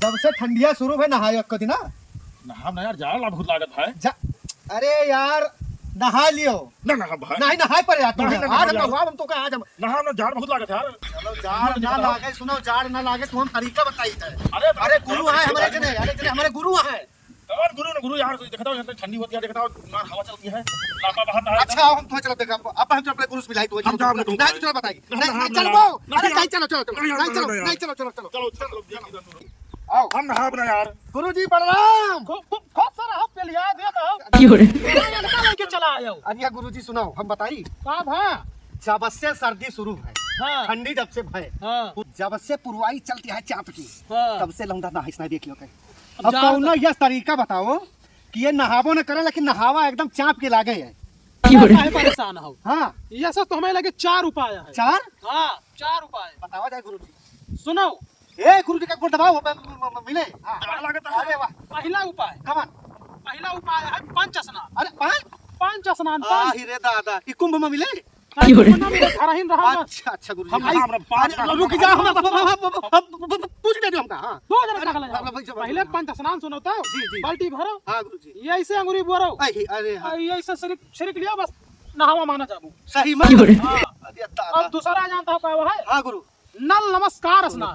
जब से ठंडिया शुरू है नहाए कदी ना नहा यार जाड़ा बहुत लागत है। अरे यार नहा लियो ना ना भाई नहीं नहाए पर यार नहीं, नहीं, आज नहीं, हम तो आज हम नहा ना जाड़ बहुत लागत है यार। चलो जाड़ ना लागे सुनो जाड़ ना लागे तो हम तरीका बताई थे। अरे गुरु है हमारे जने अरे जने हमारे गुरु है। कौन गुरु ने गुरु यार देखता हूं यहां ठंडी होती है देखता हूं मार हवा चलती है लापा बहाता है। अच्छा हम तो चलो देखा अब हम अपने गुरु से मिलाई तो नहीं चलो बताइए नहीं चलो अरे नहीं चलो चलो नहीं चलो चलो चलो आओ हम नहा बना यार। गुरुजी प्रणाम। खूब सारा आप पे लिया दे दो लेके चला आयो। अरे गुरुजी सुनाओ हम बताई का भा जब से सर्दी शुरू है हां ठंडी जब से भय जब से पुरवाई चलती है चाप की तब से लौंडा नहाइस नहीं देख लियो कहीं। अब कौन यह तरीका बताओ कि ये नहावो न करे लेकिन नहावा एकदम चाप के लागे है। काहे परेशान हो। हां ये सब तो हमें लगे 4 उपाय है। 4 हां 4 उपाय बताओ जाए गुरुजी। सुनो ए गुरुजी का गोड़ दबाओ मिले। जाड़ा लागत है। अरे वाह पहला उपाय कमान है पंच स्नान। अरे पंच स्नान ही रे दादा ई कुंभ में मिले। घर ही रहा। अच्छा गुरुजी हम हमरा पांच रुक जा हम पूछ ले हमका। हां दो जने का पहले पंच स्नान सुनो तो जी। बाल्टी भरो। हां गुरुजी ये ऐसे अंगूरी बोरो अरे हां ये ऐसे शरीक लिया बस नहावा माना जाबू सही में। अरे दादा अब दूसरा जानता हो क्या वो है हां गुरु नल नमस्कार स्नान।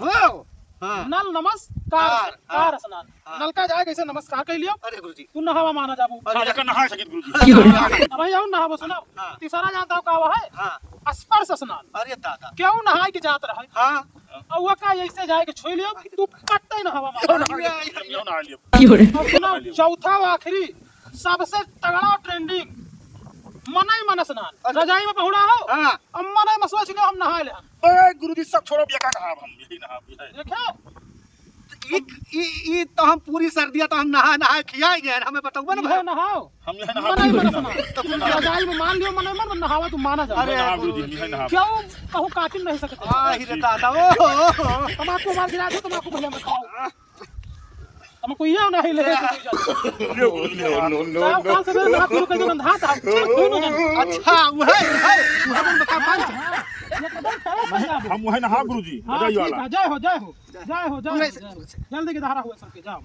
हां नल नमस्कार स्नान नल का जाए कैसे नमस्कार कह लियो। अरे गुरुजी तू नहावा माना जाबू राजा का नहा सकित गुरुजी। अब भाई और नहावा सुनो। तीसरा जानता हो क्या वो है हां स्पर्श स्नान। अरे दादा क्यों नहाए के जात रहे हां और वो का ऐसे जाए के छुई लियो तू पट्टे नहावा माना। यो नहा लियो। और सुनो चौथा और आखिरी सबसे तगड़ा ट्रेंडिंग मनई मन स्नान। रजाई में पहुड़ा हो हां अब मनई में सोच लियो हम नहा ले। ए गुरुजी सब छोड़ो बेका नहा हम यही नहा है। देखे ई तो हम पूरी सर्दियां तो हम नहा खिया ही गए हमें बताओ ना ये नहाओ हम यही नहा मनई मन स्नान। तो तुम रजाई में मान लियो मनई मन नहावा तू माना जा। अरे गुरुजी हम यही नहा। क्यों कहूं काटिल नहीं सकते। हां ही रे दादा ओ तमाकू मार गिरा दो तमाकू भले में खाओ हमको ये नहीं ले नो काल से मेरे हाथ के जो गंधा था अच्छा वो है बता पांच हम वही नहा गुरुजी। जय हो जल्दी के धारा हुए सबके जाओ।